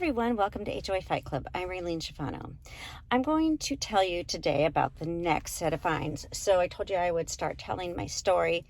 everyone, welcome to HOA Fight Club. I'm Raylene Schifano. I'm going to tell you today about the next set of fines. So I told you I would start telling my story,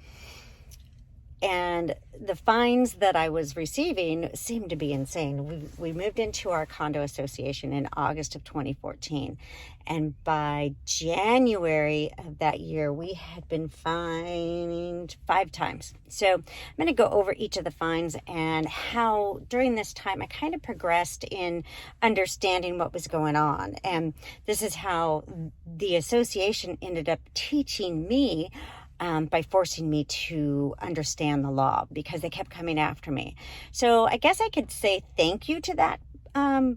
and the fines that I was receiving seemed to be insane. We moved into our condo association in August of 2014, and by January of that year, we had been fined 5 times. So I'm going to go over each of the fines and how during this time I kind of progressed in understanding what was going on. And this is how the association ended up teaching me by forcing me to understand the law, because they kept coming after me. So I guess I could say thank you to that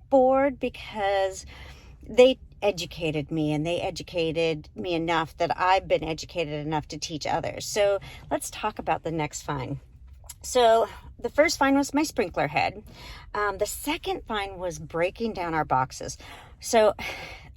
board, because they educated me, and they educated me enough that I've been educated enough to teach others. So let's talk about the next fine. So the first fine was my sprinkler head. The second fine was breaking down our boxes. So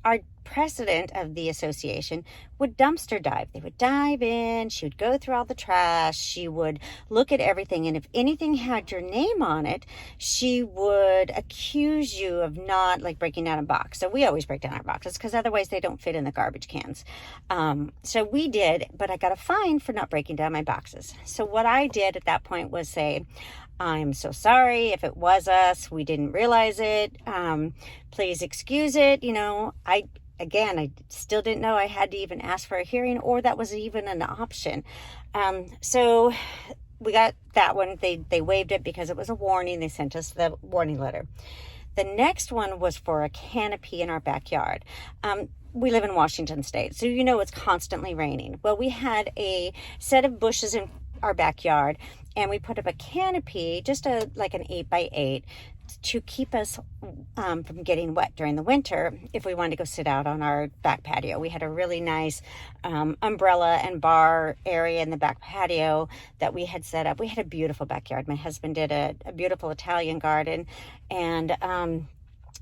our president of the association would dumpster dive. They would dive in, she would go through all the trash, she would look at everything, and if anything had your name on it, she would accuse you of not breaking down a box. So we always break down our boxes because otherwise they don't fit in the garbage cans. So we did, but I got a fine for not breaking down my boxes. So what I did at that point was say, I'm so sorry if it was us. We didn't realize it. Please excuse it. I still didn't know I had to even ask for a hearing, or that was even an option. So we got that one. They waived it because it was a warning. They sent us the warning letter. The next one was for a canopy in our backyard. We live in Washington State, so it's constantly raining. Well, we had a set of bushes in our backyard, and we put up a canopy, just an 8x8, to keep us from getting wet during the winter if we wanted to go sit out on our back patio. We had a really nice umbrella and bar area in the back patio that we had set up. We had a beautiful backyard. My husband did a beautiful Italian garden, and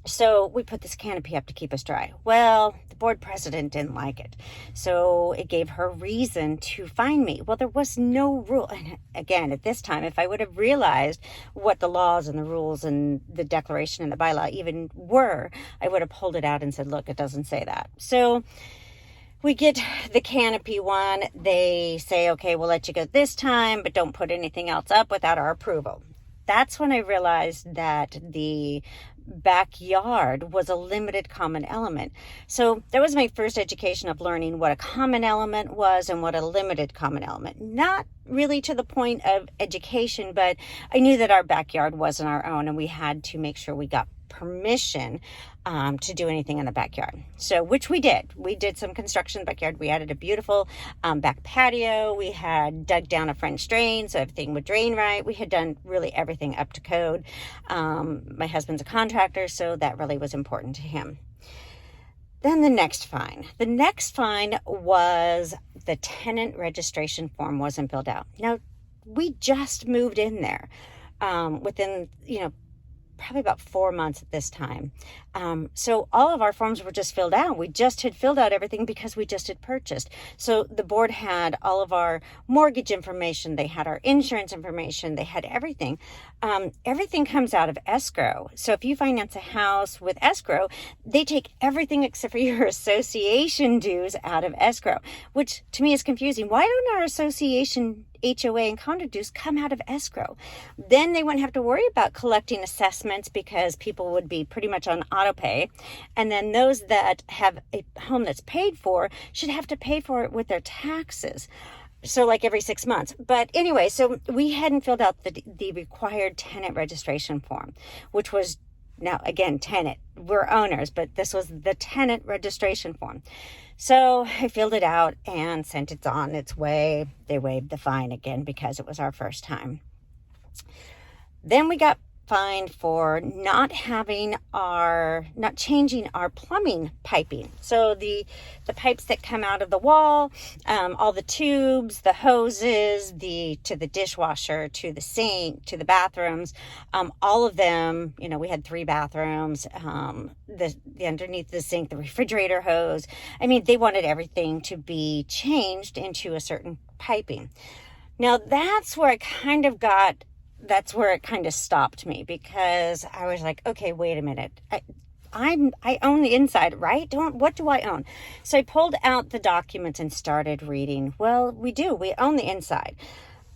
so we put this canopy up to keep us dry. Well, the board president didn't like it. So it gave her reason to fine me. Well, there was no rule. And again, at this time, if I would have realized what the laws and the rules and the declaration and the bylaw even were, I would have pulled it out and said, look, it doesn't say that. So we get the canopy one. They say, okay, we'll let you go this time, but don't put anything else up without our approval. That's when I realized that the backyard was a limited common element. So that was my first education of learning what a common element was and what a limited common element. Not really to the point of education, but I knew that our backyard wasn't our own, and we had to make sure we got permission to do anything in the backyard. So, which we did. We did some construction in the backyard. We added a beautiful back patio. We had dug down a French drain so everything would drain right. We had done really everything up to code. My husband's a contractor, so that really was important to him. Then the next fine. The next fine was the tenant registration form wasn't filled out. Now, we just moved in there within, probably about 4 months at this time. So all of our forms were just filled out. We just had filled out everything because we just had purchased. So the board had all of our mortgage information. They had our insurance information. They had everything. Everything comes out of escrow. So if you finance a house with escrow, they take everything except for your association dues out of escrow, which to me is confusing. Why don't our association HOA and condo dues come out of escrow? Then they wouldn't have to worry about collecting assessments because people would be pretty much on auto pay. And then those that have a home that's paid for should have to pay for it with their taxes. So every 6 months. But anyway, so we hadn't filled out the required tenant registration form, which was, now again, tenant. We're owners, but this was the tenant registration form. So I filled it out and sent it on its way. They waived the fine again because it was our first time. Then we got fined for not changing our plumbing piping. So the pipes that come out of the wall, all the tubes, the hoses, to the dishwasher, to the sink, to the bathrooms, all of them, we had 3 bathrooms, the underneath the sink, the refrigerator hose. They wanted everything to be changed into a certain piping. Now that's where I kind of got that's where it kind of stopped me, because I was like, okay, wait a minute. I own the inside, right? What do I own? So I pulled out the documents and started reading. Well, we do. We own the inside.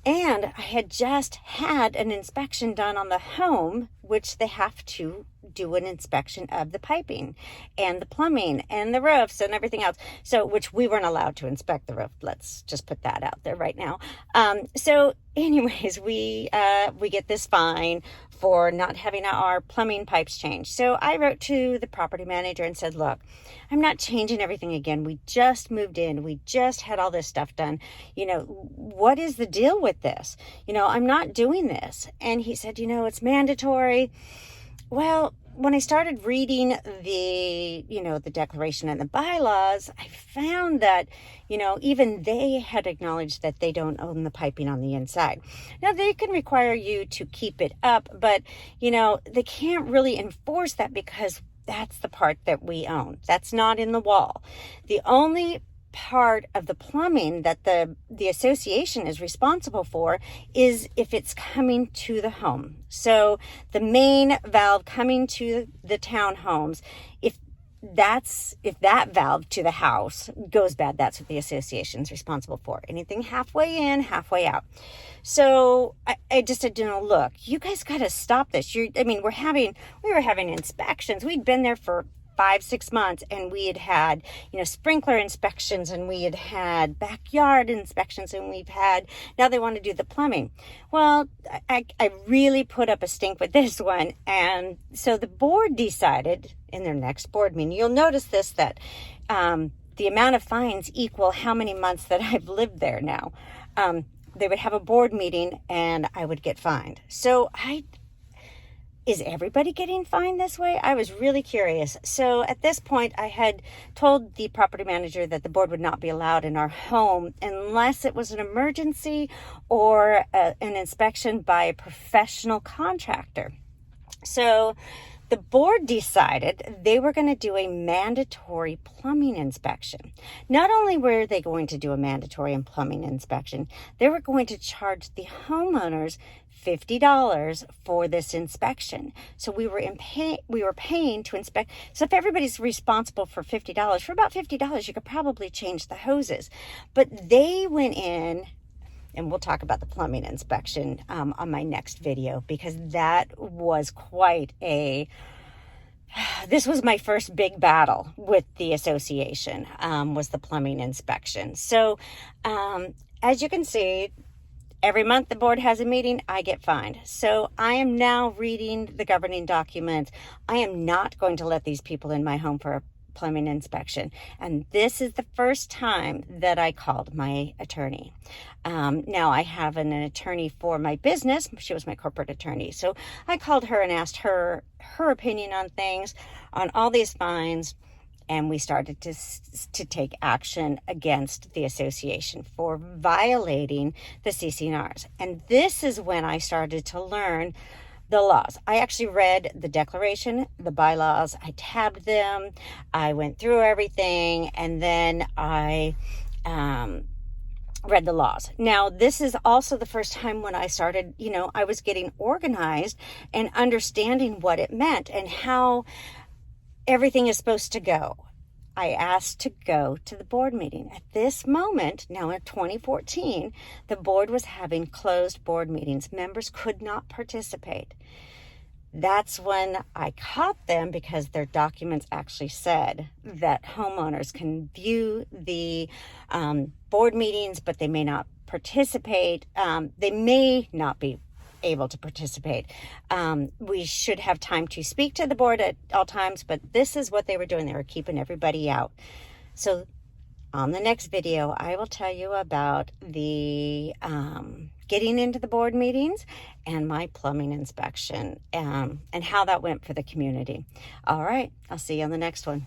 And I had just had an inspection done on the home, which they have to do an inspection of the piping and the plumbing and the roofs and everything else. So, which we weren't allowed to inspect the roof. Let's just put that out there right now. So anyways, we get this fine for not having our plumbing pipes changed. So I wrote to the property manager and said, look, I'm not changing everything again. We just moved in. We just had all this stuff done. What is the deal with this? I'm not doing this. And he said, it's mandatory. Well, when I started reading the declaration and the bylaws, I found that, even they had acknowledged that they don't own the piping on the inside. Now, they can require you to keep it up, but, they can't really enforce that, because that's the part that we own. That's not in the wall. The only part of the plumbing that the association is responsible for is if it's coming to the home. So the main valve coming to the townhomes, if that valve to the house goes bad, that's what the association is responsible for. Anything halfway in, halfway out. So I just said, look, you guys got to stop this. We were having inspections. We'd been there for 5-6 months, and we had sprinkler inspections, and we had backyard inspections, and now they want to do the plumbing. Well, I really put up a stink with this one. And so the board decided in their next board meeting, you'll notice this, that the amount of fines equal how many months that I've lived there now. They would have a board meeting and I would get fined. So is everybody getting fined this way? I was really curious. So at this point, I had told the property manager that the board would not be allowed in our home unless it was an emergency or an inspection by a professional contractor. So the board decided they were going to do a mandatory plumbing inspection. Not only were they going to do a mandatory plumbing inspection, they were going to charge the homeowners $50 for this inspection. So we were paying to inspect. So if everybody's responsible for $50, for about $50, you could probably change the hoses. But they went in, and we'll talk about the plumbing inspection on my next video, because that was this was my first big battle with the association, was the plumbing inspection. So as you can see, every month the board has a meeting, I get fined. So I am now reading the governing documents. I am not going to let these people in my home for a plumbing inspection. And this is the first time that I called my attorney. Now I have an attorney for my business. She was my corporate attorney. So I called her and asked her opinion on things, on all these fines. And we started to take action against the association for violating the CC&Rs. And this is when I started to learn the laws. I actually read the declaration, the bylaws, I tabbed them, I went through everything, and then I read the laws. Now, this is also the first time when I started, I was getting organized and understanding what it meant and how everything is supposed to go. I asked to go to the board meeting. At this moment, now in 2014, the board was having closed board meetings. Members could not participate. That's when I caught them, because their documents actually said that homeowners can view the board meetings, but they may not participate. They may not be able to participate. We should have time to speak to the board at all times, but this is what they were doing. They were keeping everybody out. So on the next video, I will tell you about the getting into the board meetings and my plumbing inspection, and how that went for the community. All right, I'll see you on the next one.